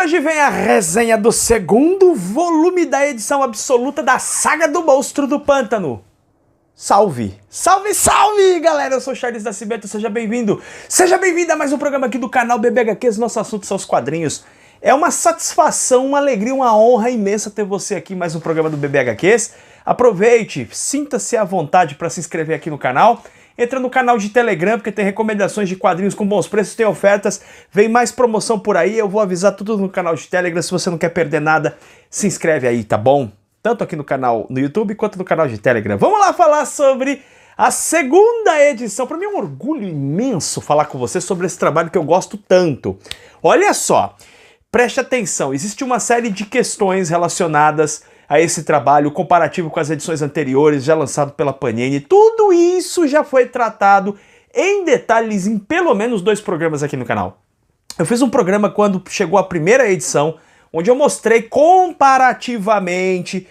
hoje vem a resenha do segundo volume da edição absoluta da Saga do Monstro do Pântano. Salve! Salve, salve, galera! Eu sou o Charles Nascimento, seja bem-vindo! Seja bem-vinda a mais um programa aqui do canal BBHQs, nosso assunto são os quadrinhos. É uma satisfação, uma alegria, uma honra imensa ter você aqui em mais um programa do BBHQs. Aproveite, sinta-se à vontade para se inscrever aqui no canal. Entra no canal de Telegram, porque tem recomendações de quadrinhos com bons preços, tem ofertas, vem mais promoção por aí, eu vou avisar tudo no canal de Telegram, se você não quer perder nada, se inscreve aí, tá bom? Tanto aqui no canal no YouTube, quanto no canal de Telegram. Vamos lá falar sobre a segunda edição. Para mim é um orgulho imenso falar com você sobre esse trabalho que eu gosto tanto. Olha só, preste atenção, existe uma série de questões relacionadas a esse trabalho comparativo com as edições anteriores, já lançado pela Panini. Tudo isso já foi tratado em detalhes em pelo menos 2 programas aqui no canal. Eu fiz um programa quando chegou a primeira edição, onde eu mostrei comparativamente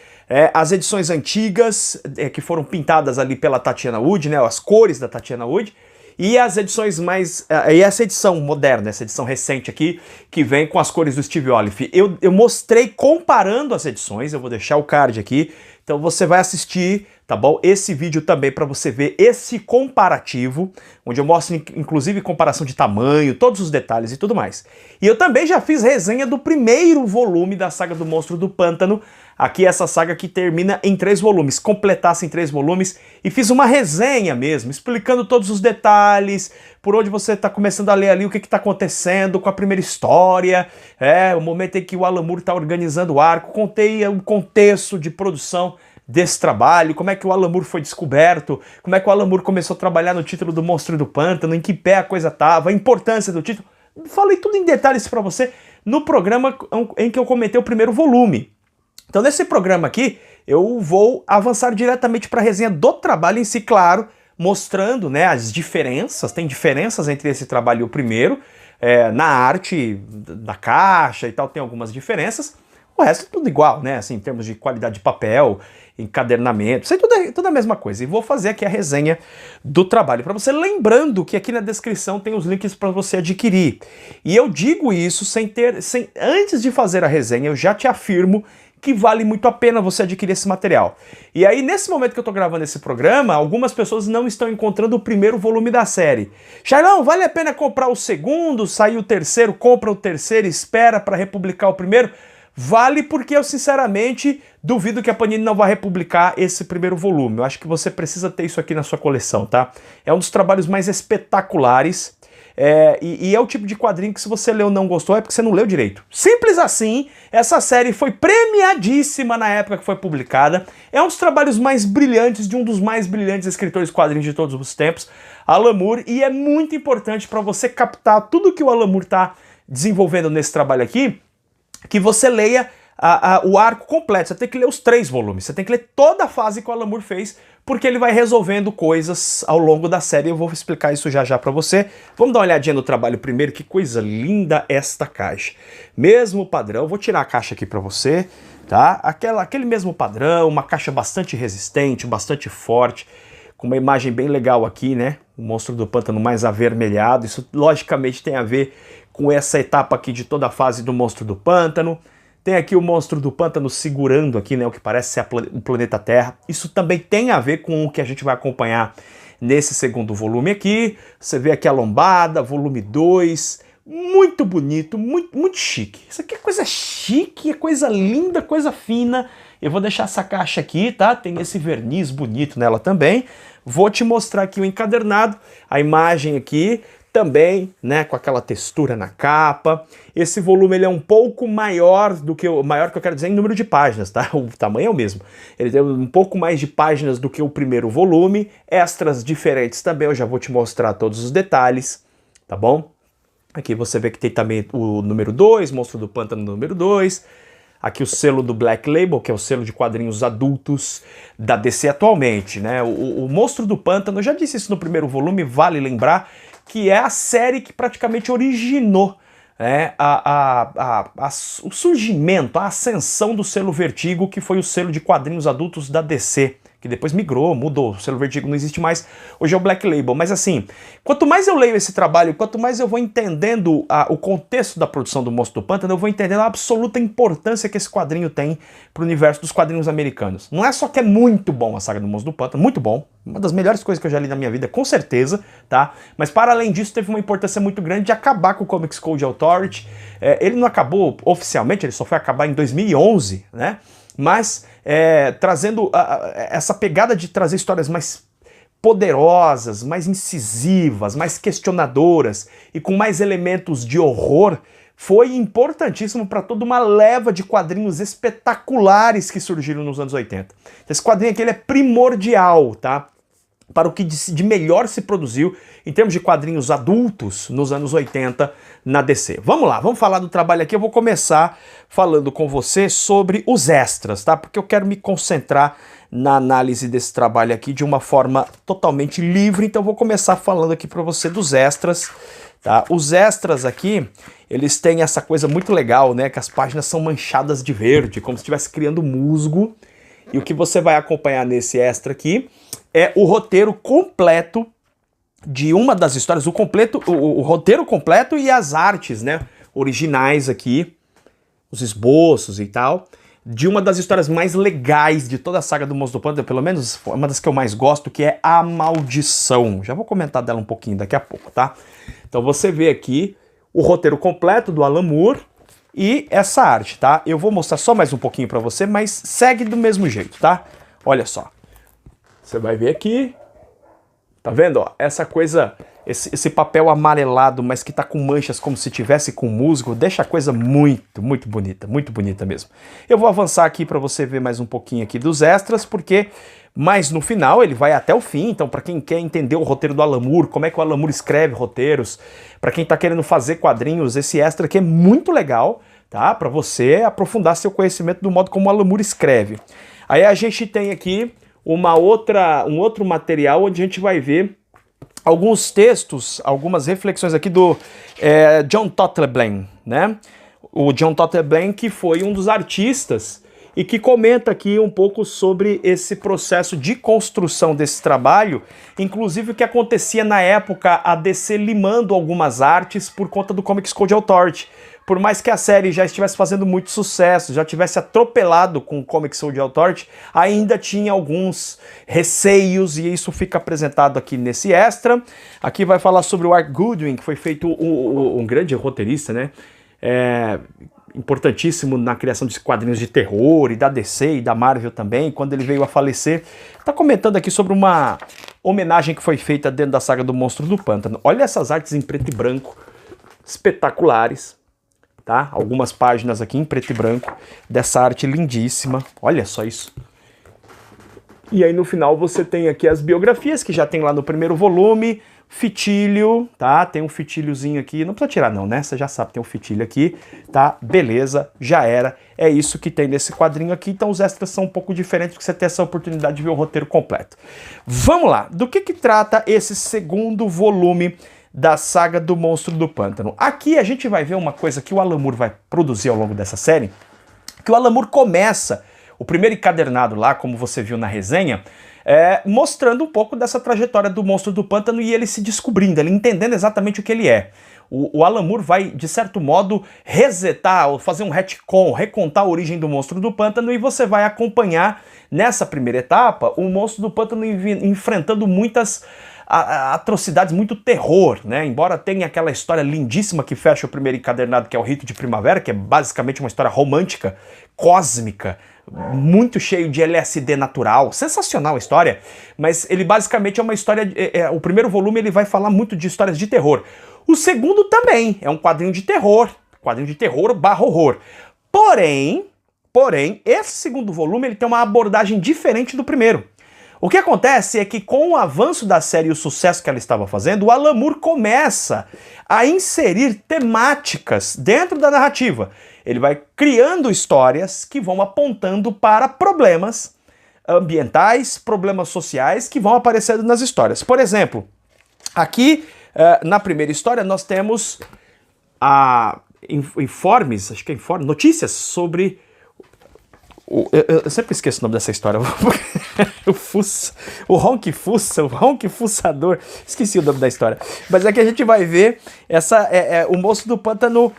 as edições antigas, que foram pintadas ali pela Tatiana Wood, né, as cores da Tatiana Wood, e as edições mais... e essa edição moderna, essa edição recente aqui, que vem com as cores do Steve Oliff. Eu mostrei comparando as edições, eu vou deixar o card aqui, então você vai assistir, tá bom? Esse vídeo também para você ver esse comparativo, onde eu mostro inclusive comparação de tamanho, todos os detalhes e tudo mais. E eu também já fiz resenha do primeiro volume da Saga do Monstro do Pântano, aqui essa saga que termina em 3 volumes, completasse em 3 volumes, e fiz uma resenha mesmo, explicando todos os detalhes, por onde você está começando a ler ali o que está acontecendo com a primeira história, o momento em que o Alan Moore está organizando o arco, contei o contexto de produção desse trabalho, como é que o Alan Moore foi descoberto, como é que o Alan Moore começou a trabalhar no título do Monstro do Pântano, em que pé a coisa estava, a importância do título. Falei tudo em detalhes para você no programa em que eu comentei o primeiro volume. Então nesse programa aqui eu vou avançar diretamente para a resenha do trabalho em si, claro, mostrando, né, as diferenças, tem diferenças entre esse trabalho e o primeiro, na arte da caixa e tal, tem algumas diferenças. O resto é tudo igual, né? Assim, em termos de qualidade de papel, encadernamento, isso aí tudo é a mesma coisa. E vou fazer aqui a resenha do trabalho para você, lembrando que aqui na descrição tem os links para você adquirir. E eu digo isso antes de fazer a resenha, eu já te afirmo que vale muito a pena você adquirir esse material. E aí, nesse momento que eu tô gravando esse programa, algumas pessoas não estão encontrando o primeiro volume da série. Charlão, vale a pena comprar o segundo, sair o terceiro, compra o terceiro, espera para republicar o primeiro? Vale, porque eu sinceramente duvido que a Panini não vá republicar esse primeiro volume. Eu acho que você precisa ter isso aqui na sua coleção, tá? É um dos trabalhos mais espetaculares. E é o tipo de quadrinho que se você leu e não gostou é porque você não leu direito. Simples assim, essa série foi premiadíssima na época que foi publicada. É um dos trabalhos mais brilhantes de um dos mais brilhantes escritores de quadrinhos de todos os tempos, Alan Moore, e é muito importante para você captar tudo que o Alan Moore está desenvolvendo nesse trabalho aqui, que você leia o arco completo. Você tem que ler os 3 volumes, você tem que ler toda a fase que o Alan Moore fez, porque ele vai resolvendo coisas ao longo da série. Eu vou explicar isso já pra você. Vamos dar uma olhadinha no trabalho primeiro. Que coisa linda esta caixa. Mesmo padrão, vou tirar a caixa aqui pra você, tá? Aquele mesmo padrão, uma caixa bastante resistente, bastante forte, com uma imagem bem legal aqui, né? O Monstro do Pântano mais avermelhado. Isso logicamente tem a ver com essa etapa aqui de toda a fase do Monstro do Pântano. Tem aqui o Monstro do Pântano segurando aqui, né, o que parece ser o planeta Terra. Isso também tem a ver com o que a gente vai acompanhar nesse segundo volume aqui. Você vê aqui a lombada, volume 2. Muito bonito, muito chique. Isso aqui é coisa chique, é coisa linda, coisa fina. Eu vou deixar essa caixa aqui, tá? Tem esse verniz bonito nela também. Vou te mostrar aqui o encadernado, a imagem aqui também, né, com aquela textura na capa. Esse volume ele é um pouco maior do que maior que eu quero dizer em número de páginas, tá? O tamanho é o mesmo. Ele tem um pouco mais de páginas do que o primeiro volume, extras diferentes também, eu já vou te mostrar todos os detalhes, tá bom? Aqui você vê que tem também o número 2, Monstro do Pântano número 2. Aqui o selo do Black Label, que é o selo de quadrinhos adultos da DC atualmente, né? O Monstro do Pântano, eu já disse isso no primeiro volume, vale lembrar, que é a série que praticamente originou o surgimento, a ascensão do selo Vertigo, que foi o selo de quadrinhos adultos da DC, que depois migrou, mudou, o selo Vertigo não existe mais, hoje é o Black Label. Mas assim, quanto mais eu leio esse trabalho, quanto mais eu vou entendendo o contexto da produção do Monstro do Pântano, eu vou entendendo a absoluta importância que esse quadrinho tem pro universo dos quadrinhos americanos. Não é só que é muito bom a saga do Monstro do Pântano, muito bom, uma das melhores coisas que eu já li na minha vida, com certeza, tá? Mas para além disso, teve uma importância muito grande de acabar com o Comics Code Authority. Ele não acabou oficialmente, ele só foi acabar em 2011, né? Mas trazendo essa pegada de trazer histórias mais poderosas, mais incisivas, mais questionadoras e com mais elementos de horror, foi importantíssimo para toda uma leva de quadrinhos espetaculares que surgiram nos anos 80. Esse quadrinho aqui ele é primordial, tá? Para o que de melhor se produziu em termos de quadrinhos adultos nos anos 80 na DC. Vamos lá, vamos falar do trabalho aqui. Eu vou começar falando com você sobre os extras, tá? Porque eu quero me concentrar na análise desse trabalho aqui de uma forma totalmente livre, então eu vou começar falando aqui para você dos extras, tá? Os extras aqui, eles têm essa coisa muito legal, né? Que as páginas são manchadas de verde, como se estivesse criando musgo. E o que você vai acompanhar nesse extra aqui é o roteiro completo de uma das histórias, o roteiro completo e as artes, né, originais aqui, os esboços e tal, de uma das histórias mais legais de toda a saga do Monstro do Pântano, pelo menos uma das que eu mais gosto, que é A Maldição. Já vou comentar dela um pouquinho daqui a pouco, tá? Então você vê aqui o roteiro completo do Alan Moore e essa arte, tá? Eu vou mostrar só mais um pouquinho pra você, mas segue do mesmo jeito, tá? Olha só. Você vai ver aqui, tá vendo, ó? Essa coisa, esse papel amarelado, mas que tá com manchas como se tivesse com musgo, deixa a coisa muito bonita mesmo. Eu vou avançar aqui pra você ver mais um pouquinho aqui dos extras, porque mais no final ele vai até o fim, então pra quem quer entender o roteiro do Alan Moore, como é que o Alan Moore escreve roteiros, pra quem tá querendo fazer quadrinhos, esse extra aqui é muito legal, tá? Pra você aprofundar seu conhecimento do modo como o Alan Moore escreve. Aí a gente tem aqui um outro material onde a gente vai ver alguns textos, algumas reflexões aqui do John Todd LeBlanc, né? O John Todd LeBlanc, que foi um dos artistas e que comenta aqui um pouco sobre esse processo de construção desse trabalho, inclusive o que acontecia na época, a DC limando algumas artes por conta do Comics Code Authority. Por mais que a série já estivesse fazendo muito sucesso, já tivesse atropelado com o Comics Code Authority, ainda tinha alguns receios e isso fica apresentado aqui nesse extra. Aqui vai falar sobre o Art Goodwin, que foi feito um grande roteirista, né? Importantíssimo na criação de quadrinhos de terror e da DC e da Marvel também, quando ele veio a falecer. Tá comentando aqui sobre uma homenagem que foi feita dentro da saga do Monstro do Pântano. Olha essas artes em preto e branco, espetaculares. Tá? Algumas páginas aqui em preto e branco dessa arte lindíssima. Olha só isso. E aí no final você tem aqui as biografias que já tem lá no primeiro volume, fitilho, tá? Tem um fitilhozinho aqui, não precisa tirar não, né? Você já sabe, tem um fitilho aqui, tá? Beleza, já era. É isso que tem nesse quadrinho aqui, então os extras são um pouco diferentes porque você tem essa oportunidade de ver o roteiro completo. Vamos lá, do que trata esse segundo volume da saga do Monstro do Pântano? Aqui a gente vai ver uma coisa que o Alan Moore vai produzir ao longo dessa série, que o Alan Moore começa o primeiro encadernado lá, como você viu na resenha, mostrando um pouco dessa trajetória do Monstro do Pântano e ele se descobrindo, ele entendendo exatamente o que ele é. O Alan Moore vai, de certo modo, resetar, ou fazer um retcon, recontar a origem do Monstro do Pântano e você vai acompanhar, nessa primeira etapa, o Monstro do Pântano enfrentando muitas atrocidades, muito terror, né? Embora tenha aquela história lindíssima que fecha o primeiro encadernado, que é o Rito de Primavera, que é basicamente uma história romântica, cósmica, muito cheio de LSD natural, sensacional a história, mas ele basicamente é uma história, o primeiro volume ele vai falar muito de histórias de terror. O segundo também é um quadrinho de terror barra horror. Porém, esse segundo volume ele tem uma abordagem diferente do primeiro. O que acontece é que com o avanço da série e o sucesso que ela estava fazendo, o Alan Moore começa a inserir temáticas dentro da narrativa. Ele vai criando histórias que vão apontando para problemas ambientais, problemas sociais que vão aparecendo nas histórias. Por exemplo, aqui na primeira história nós temos notícias sobre Eu sempre esqueço o nome dessa história. O Ronk Fussa, o Ronk Fussador. Esqueci o nome da história. Mas é que a gente vai ver o Monstro do Pântano.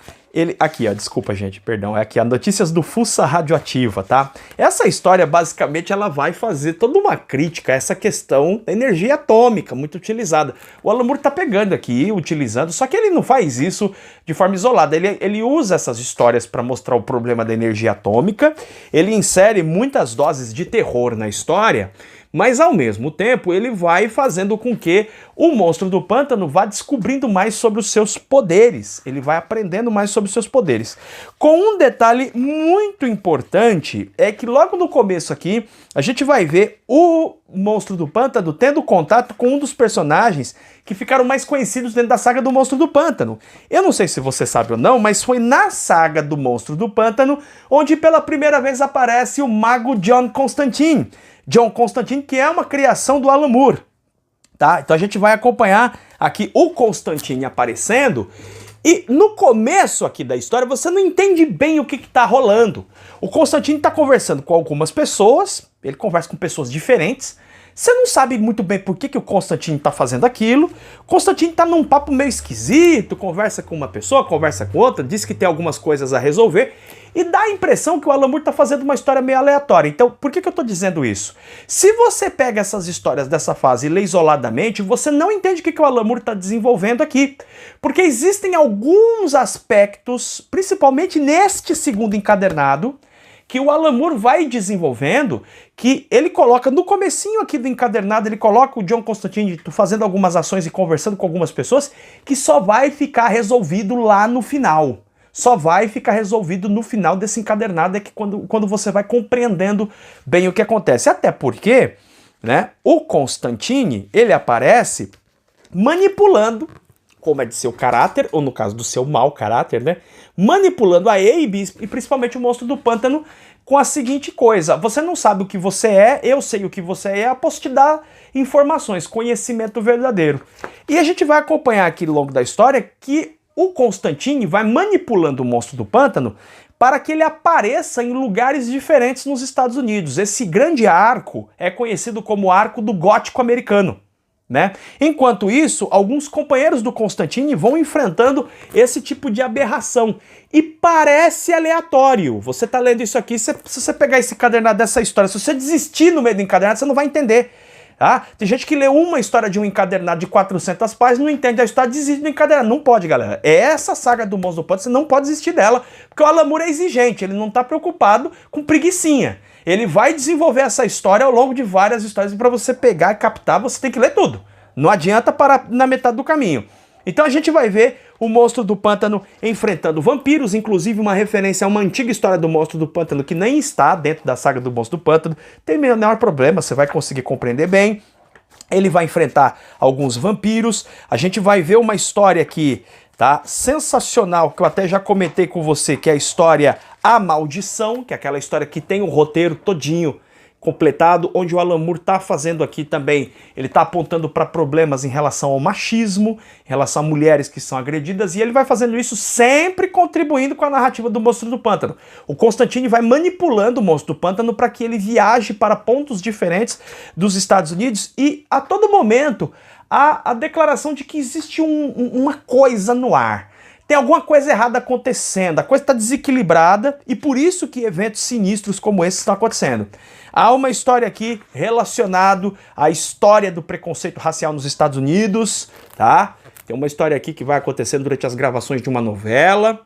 Aqui, ó, desculpa, gente, perdão. É aqui, a Notícias do Fussa Radioativa, tá? Essa história, basicamente, ela vai fazer toda uma crítica a essa questão da energia atômica, muito utilizada. O Alan Moore tá pegando aqui, utilizando, só que ele não faz isso de forma isolada. Ele usa essas histórias para mostrar o problema da energia atômica, ele insere muitas doses de terror na história, mas ao mesmo tempo ele vai fazendo com que o Monstro do Pântano vá descobrindo mais sobre os seus poderes, ele vai aprendendo mais sobre os seus poderes. Com um detalhe muito importante, é que logo no começo aqui, a gente vai ver o Monstro do Pântano tendo contato com um dos personagens que ficaram mais conhecidos dentro da saga do Monstro do Pântano. Eu não sei se você sabe ou não, mas foi na saga do Monstro do Pântano onde pela primeira vez aparece o mago John Constantine. John Constantine, que é uma criação do Alan Moore, tá? Então a gente vai acompanhar aqui o Constantine aparecendo e no começo aqui da história você não entende bem o que está rolando. O Constantine está conversando com algumas pessoas, ele conversa com pessoas diferentes, você não sabe muito bem por que o Constantine está fazendo aquilo. Constantine está num papo meio esquisito, conversa com uma pessoa, conversa com outra, diz que tem algumas coisas a resolver e dá a impressão que o Alan Moore está fazendo uma história meio aleatória. Então, por que eu estou dizendo isso? Se você pega essas histórias dessa fase e lê isoladamente, você não entende o que o Alan Moore está desenvolvendo aqui. Porque existem alguns aspectos, principalmente neste segundo encadernado, que o Alan Moore vai desenvolvendo, que ele coloca no comecinho aqui do encadernado, ele coloca o John Constantine fazendo algumas ações e conversando com algumas pessoas, que só vai ficar resolvido lá no final. Só vai ficar resolvido no final desse encadernado, é que quando você vai compreendendo bem o que acontece. Até porque, né, o Constantine, ele aparece manipulando, como é de seu caráter, ou no caso do seu mau caráter, né? Manipulando a Abe e principalmente o Monstro do Pântano com a seguinte coisa: você não sabe o que você é, eu sei o que você é, eu posso te dar informações, conhecimento verdadeiro. E a gente vai acompanhar aqui ao longo da história que o Constantine vai manipulando o Monstro do Pântano para que ele apareça em lugares diferentes nos Estados Unidos. Esse grande arco é conhecido como o Arco do Gótico Americano, né? Enquanto isso, alguns companheiros do Constantine vão enfrentando esse tipo de aberração. E parece aleatório. Você tá lendo isso aqui, se você pegar esse encadernado dessa história, se você desistir no meio do encadernado, você não vai entender. Tá? Tem gente que lê uma história de um encadernado de 400 páginas, não entende a história, desiste do encadernado. Não pode, galera. Essa saga do Monstro do Pântano, você não pode desistir dela, porque o Alan Moore é exigente, ele não tá preocupado com preguicinha. Ele vai desenvolver essa história ao longo de várias histórias, e para você pegar e captar, você tem que ler tudo. Não adianta parar na metade do caminho. Então a gente vai ver o Monstro do Pântano enfrentando vampiros, inclusive uma referência a uma antiga história do Monstro do Pântano que nem está dentro da saga do Monstro do Pântano. Tem menor problema, você vai conseguir compreender bem. Ele vai enfrentar alguns vampiros. A gente vai ver uma história aqui, tá? Sensacional, que eu até já comentei com você, que é a história A Maldição, que é aquela história que tem o roteiro todinho completado, onde o Alan Moore está fazendo aqui também, ele está apontando para problemas em relação ao machismo, em relação a mulheres que são agredidas, e ele vai fazendo isso sempre contribuindo com a narrativa do Monstro do Pântano. O Constantine vai manipulando o Monstro do Pântano para que ele viaje para pontos diferentes dos Estados Unidos e a todo momento há a declaração de que existe uma coisa no ar. Tem alguma coisa errada acontecendo, a coisa está desequilibrada e por isso que eventos sinistros como esse estão acontecendo. Há uma história aqui relacionada à história do preconceito racial nos Estados Unidos, tá? Tem uma história aqui que vai acontecendo durante as gravações de uma novela.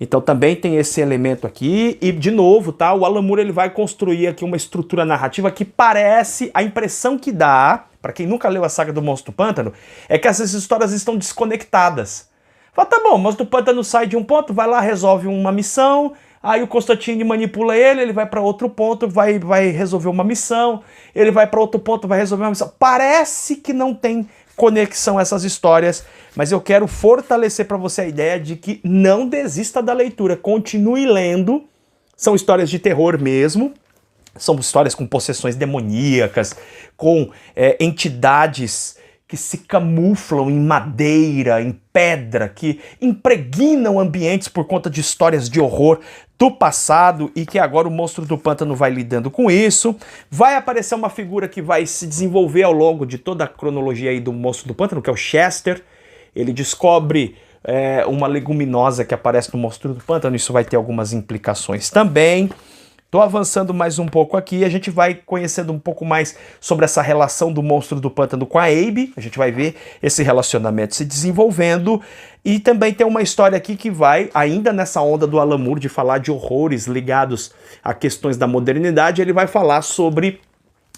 Então também tem esse elemento aqui e, de novo, tá? O Alan Moore ele vai construir aqui uma estrutura narrativa que parece, a impressão que dá, para quem nunca leu a saga do Monstro do Pântano, é que essas histórias estão desconectadas. Fala, tá bom, o Monstro do Pântano sai de um ponto, vai lá, resolve uma missão, aí o Constantine manipula ele vai para outro ponto, vai resolver uma missão, ele vai para outro ponto, vai resolver uma missão. Parece que não tem conexão essas histórias, mas eu quero fortalecer para você a ideia de que não desista da leitura, continue lendo, são histórias de terror mesmo, são histórias com possessões demoníacas, com entidades que se camuflam em madeira, em pedra, que impregnam ambientes por conta de histórias de horror do passado e que agora o Monstro do Pântano vai lidando com isso. Vai aparecer uma figura que vai se desenvolver ao longo de toda a cronologia aí do Monstro do Pântano, que é o Chester. Ele descobre uma leguminosa que aparece no Monstro do Pântano, isso vai ter algumas implicações também. Tô avançando mais um pouco aqui e a gente vai conhecendo um pouco mais sobre essa relação do Monstro do Pântano com a Abby. A gente vai ver esse relacionamento se desenvolvendo. E também tem uma história aqui que vai, ainda nessa onda do Alan Moore, de falar de horrores ligados a questões da modernidade, ele vai falar sobre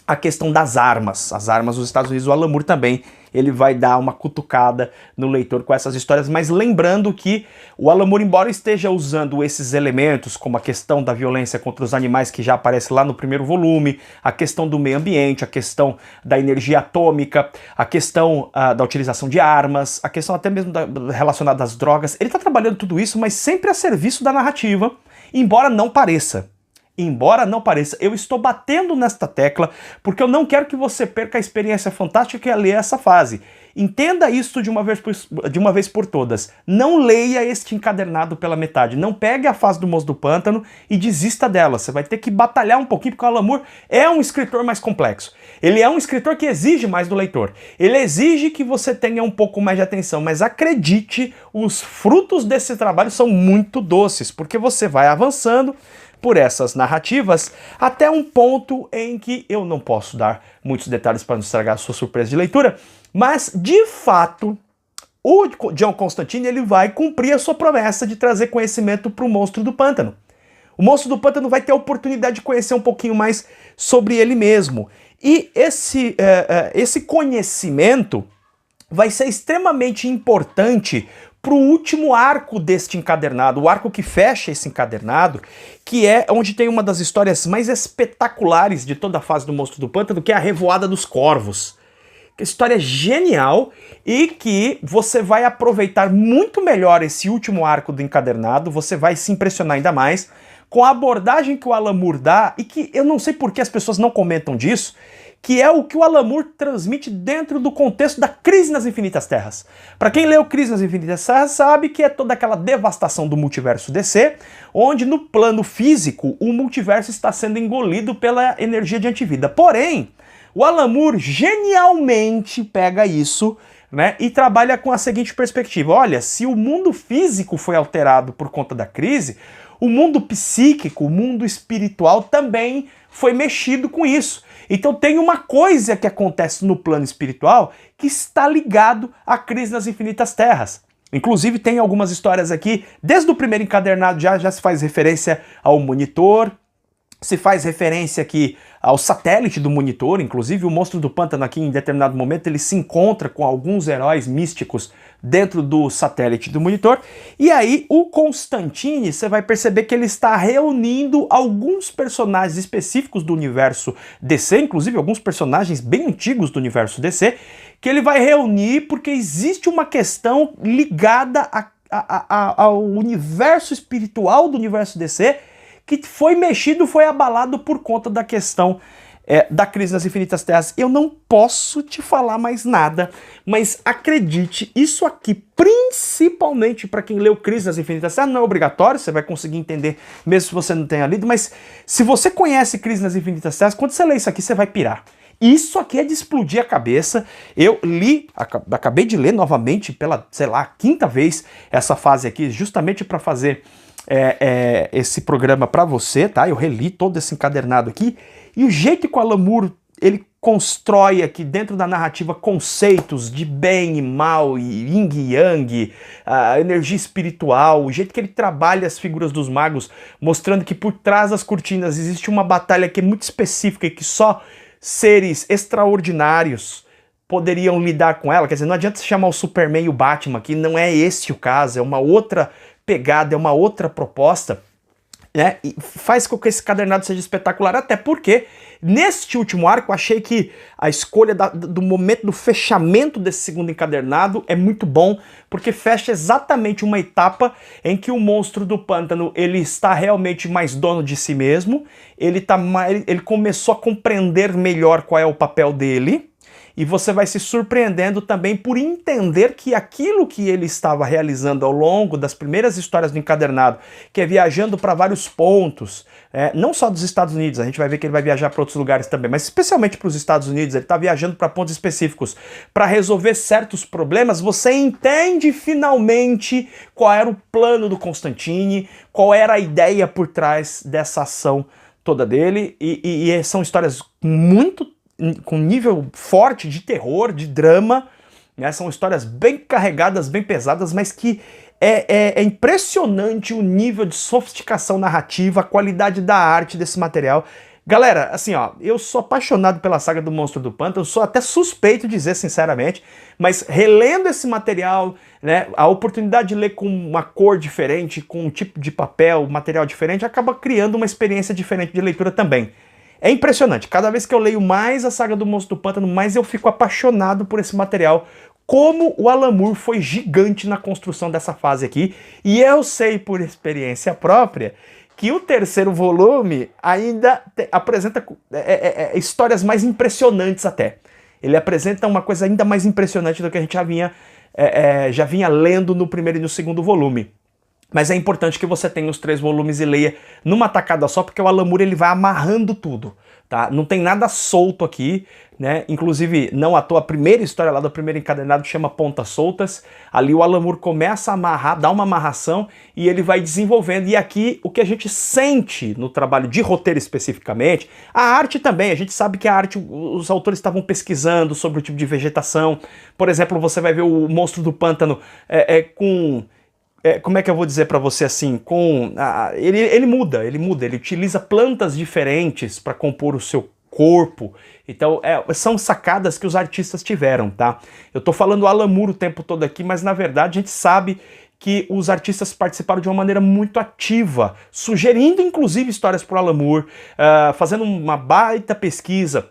a questão das armas. As armas dos Estados Unidos, o Alan Moore também, ele vai dar uma cutucada no leitor com essas histórias, mas lembrando que o Alan Moore, embora esteja usando esses elementos, como a questão da violência contra os animais, que já aparece lá no primeiro volume, a questão do meio ambiente, a questão da energia atômica, a questão da utilização de armas, a questão até mesmo relacionada às drogas, ele está trabalhando tudo isso, mas sempre a serviço da narrativa, embora não pareça. Embora não pareça, eu estou batendo nesta tecla porque eu não quero que você perca a experiência fantástica que é ler essa fase. Entenda isso de uma vez por todas. Não leia este encadernado pela metade. Não pegue a fase do Monstro do Pântano e desista dela. Você vai ter que batalhar um pouquinho, porque o Alan Moore é um escritor mais complexo. Ele é um escritor que exige mais do leitor. Ele exige que você tenha um pouco mais de atenção, mas acredite, os frutos desse trabalho são muito doces, porque você vai avançando por essas narrativas até um ponto em que eu não posso dar muitos detalhes para não estragar a sua surpresa de leitura, mas de fato o John Constantine ele vai cumprir a sua promessa de trazer conhecimento para o Monstro do Pântano. O Monstro do Pântano vai ter a oportunidade de conhecer um pouquinho mais sobre ele mesmo. E esse conhecimento vai ser extremamente importante para o último arco deste encadernado, o arco que fecha esse encadernado, que é onde tem uma das histórias mais espetaculares de toda a fase do Monstro do Pântano, que é a Revoada dos Corvos. Que história genial e que você vai aproveitar muito melhor esse último arco do encadernado, você vai se impressionar ainda mais com a abordagem que o Alan Moore dá e que eu não sei por que as pessoas não comentam disso, que é o que o Alan Moore transmite dentro do contexto da Crise nas Infinitas Terras. Para quem leu Crise nas Infinitas Terras sabe que é toda aquela devastação do multiverso DC, onde no plano físico o multiverso está sendo engolido pela energia de antivida. Porém, o Alan Moore genialmente pega isso, né, e trabalha com a seguinte perspectiva. Olha, se o mundo físico foi alterado por conta da crise, o mundo psíquico, o mundo espiritual também foi mexido com isso. Então tem uma coisa que acontece no plano espiritual que está ligado à Crise nas Infinitas Terras. Inclusive tem algumas histórias aqui, desde o primeiro encadernado já se faz referência ao Monitor, se faz referência aqui ao satélite do Monitor, inclusive o Monstro do Pântano aqui em determinado momento ele se encontra com alguns heróis místicos dentro do satélite do Monitor, e aí o Constantine, você vai perceber que ele está reunindo alguns personagens específicos do universo DC, inclusive alguns personagens bem antigos do universo DC, que ele vai reunir porque existe uma questão ligada ao universo espiritual do universo DC, que foi mexido, foi abalado por conta da questão da Crise nas Infinitas Terras. Eu não posso te falar mais nada, mas acredite, isso aqui, principalmente para quem leu Crise nas Infinitas Terras, não é obrigatório, você vai conseguir entender mesmo se você não tenha lido, mas se você conhece Crise nas Infinitas Terras, quando você lê isso aqui, você vai pirar. Isso aqui é de explodir a cabeça. Eu acabei de ler novamente pela, sei lá, quinta vez essa fase aqui, justamente para fazer esse programa para você, tá? Eu reli todo esse encadernado aqui, e o jeito que o Alan Moore ele constrói aqui dentro da narrativa conceitos de bem e mal, e yin e yang, a energia espiritual, o jeito que ele trabalha as figuras dos magos, mostrando que por trás das cortinas existe uma batalha que é muito específica e que só seres extraordinários poderiam lidar com ela. Quer dizer, não adianta se chamar o Superman e o Batman aqui, não é esse o caso, é uma outra pegada, é uma outra proposta, né? E faz com que esse cadernado seja espetacular, até porque neste último arco eu achei que a escolha do momento do fechamento desse segundo encadernado é muito bom, porque fecha exatamente uma etapa em que o Monstro do Pântano ele está realmente mais dono de si mesmo, ele começou a compreender melhor qual é o papel dele, e você vai se surpreendendo também por entender que aquilo que ele estava realizando ao longo das primeiras histórias do encadernado, que é viajando para vários pontos, não só dos Estados Unidos, a gente vai ver que ele vai viajar para outros lugares também, mas especialmente para os Estados Unidos, ele está viajando para pontos específicos para resolver certos problemas. Você entende finalmente qual era o plano do Constantine, qual era a ideia por trás dessa ação toda dele, e são histórias muito com nível forte de terror, de drama, né? São histórias bem carregadas, bem pesadas, mas que é impressionante o nível de sofisticação narrativa, a qualidade da arte desse material. Galera, assim, ó, eu sou apaixonado pela saga do Monstro do Pântano, sou até suspeito de dizer sinceramente, mas relendo esse material, né, a oportunidade de ler com uma cor diferente, com um tipo de papel, material diferente, acaba criando uma experiência diferente de leitura também. É impressionante, cada vez que eu leio mais a saga do Monstro do Pântano, mais eu fico apaixonado por esse material, como o Alan Moore foi gigante na construção dessa fase aqui, e eu sei por experiência própria que o terceiro volume ainda apresenta histórias mais impressionantes até. Ele apresenta uma coisa ainda mais impressionante do que a gente já vinha lendo no primeiro e no segundo volume. Mas é importante que você tenha os 3 volumes e leia numa tacada só, porque o Alan Moore ele vai amarrando tudo, tá? Não tem nada solto aqui, né? Inclusive, não à toa, a primeira história lá do primeiro encadernado chama Pontas Soltas. Ali o Alan Moore começa a amarrar, dá uma amarração e ele vai desenvolvendo. E aqui o que a gente sente no trabalho de roteiro especificamente, a arte também, a gente sabe que a arte, os autores estavam pesquisando sobre o tipo de vegetação. Por exemplo, você vai ver o Monstro do Pântano como é que eu vou dizer para você assim, ele muda, ele utiliza plantas diferentes para compor o seu corpo. Então são sacadas que os artistas tiveram, tá? Eu tô falando Alan Moore o tempo todo aqui, mas na verdade a gente sabe que os artistas participaram de uma maneira muito ativa, sugerindo inclusive histórias para o Alan Moore, fazendo uma baita pesquisa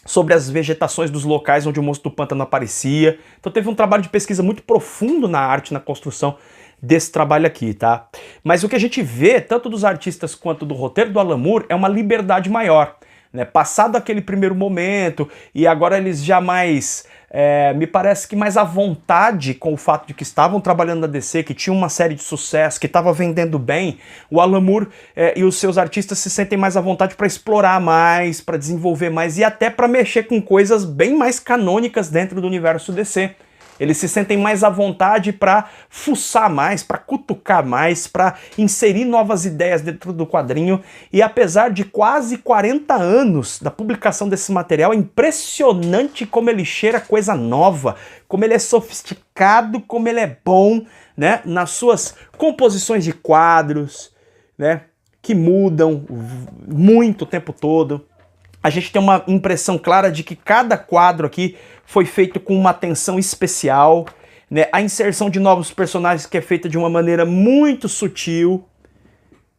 sobre as vegetações dos locais onde o Monstro do Pântano aparecia. Então teve um trabalho de pesquisa muito profundo na arte, na construção desse trabalho aqui, tá? Mas o que a gente vê, tanto dos artistas quanto do roteiro do Alan Moore, é uma liberdade maior, né? Passado aquele primeiro momento, e agora eles já mais, me parece que mais à vontade com o fato de que estavam trabalhando na DC, que tinha uma série de sucesso, que estava vendendo bem, o Alan Moore e os seus artistas se sentem mais à vontade para explorar mais, para desenvolver mais e até para mexer com coisas bem mais canônicas dentro do universo DC. Eles se sentem mais à vontade para fuçar mais, para cutucar mais, para inserir novas ideias dentro do quadrinho. E apesar de quase 40 anos da publicação desse material, é impressionante como ele cheira coisa nova, como ele é sofisticado, como ele é bom, né, nas suas composições de quadros, né, que mudam muito o tempo todo. A gente tem uma impressão clara de que cada quadro aqui foi feito com uma atenção especial, né? A inserção de novos personagens que é feita de uma maneira muito sutil,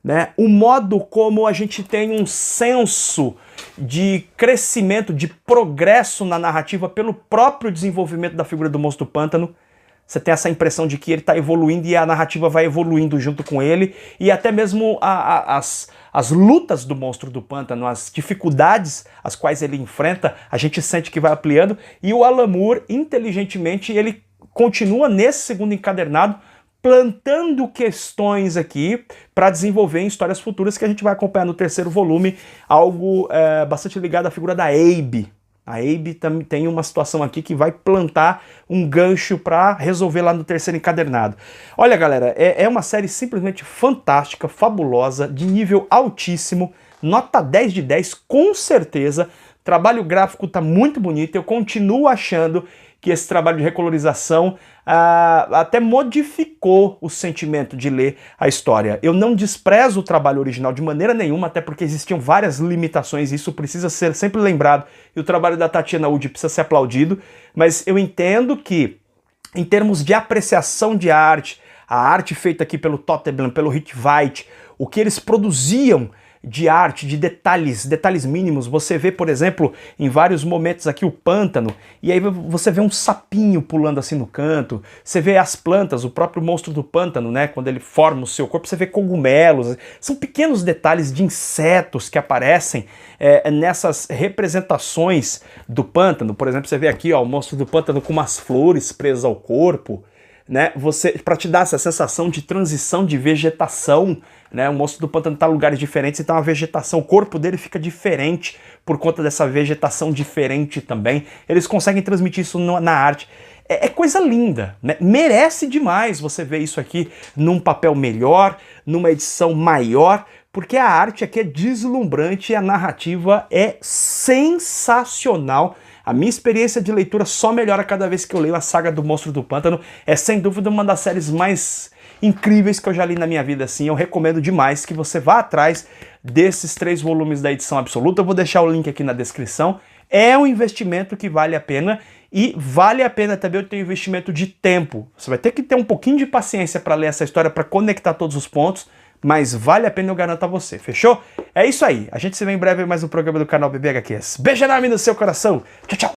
né? O modo como a gente tem um senso de crescimento, de progresso na narrativa pelo próprio desenvolvimento da figura do Monstro do Pântano. Você tem essa impressão de que ele está evoluindo e a narrativa vai evoluindo junto com ele, e até mesmo as lutas do Monstro do Pântano, as dificuldades as quais ele enfrenta, a gente sente que vai ampliando, e o Alan Moore, inteligentemente, ele continua nesse segundo encadernado, plantando questões aqui para desenvolver em histórias futuras que a gente vai acompanhar no terceiro volume, algo bastante ligado à figura da Abe. A Abe também tem uma situação aqui que vai plantar um gancho para resolver lá no terceiro encadernado. Olha, galera, é uma série simplesmente fantástica, fabulosa, de nível altíssimo, nota 10 de 10, com certeza. O trabalho gráfico tá muito bonito, eu continuo achando que esse trabalho de recolorização até modificou o sentimento de ler a história. Eu não desprezo o trabalho original de maneira nenhuma, até porque existiam várias limitações, e isso precisa ser sempre lembrado, e o trabalho da Tatiana Woods precisa ser aplaudido, mas eu entendo que, em termos de apreciação de arte, a arte feita aqui pelo Todd Blanc, pelo Rick Veitch, o que eles produziam de arte, de detalhes mínimos. Você vê, por exemplo, em vários momentos aqui o pântano, e aí você vê um sapinho pulando assim no canto, você vê as plantas, o próprio monstro do pântano, né, quando ele forma o seu corpo, você vê cogumelos, são pequenos detalhes de insetos que aparecem nessas representações do pântano. Por exemplo, você vê aqui, ó, o monstro do pântano com umas flores presas ao corpo, né, para te dar essa sensação de transição de vegetação, né, o monstro do pântano está em lugares diferentes, então a vegetação, o corpo dele fica diferente por conta dessa vegetação diferente também. Eles conseguem transmitir isso na arte. É coisa linda, né? Merece demais você ver isso aqui num papel melhor, numa edição maior, porque a arte aqui é deslumbrante e a narrativa é sensacional. A minha experiência de leitura só melhora cada vez que eu leio a saga do Monstro do Pântano. É sem dúvida uma das séries mais incríveis que eu já li na minha vida, assim. Eu recomendo demais que você vá atrás desses 3 volumes da edição absoluta. Eu vou deixar o link aqui na descrição. É um investimento que vale a pena, e vale a pena também ter um investimento de tempo. Você vai ter que ter um pouquinho de paciência para ler essa história, para conectar todos os pontos, mas vale a pena, eu garanto a você, fechou? É isso aí, a gente se vê em breve em mais um programa do canal BB HQs. Beijo enorme no seu coração, tchau, tchau!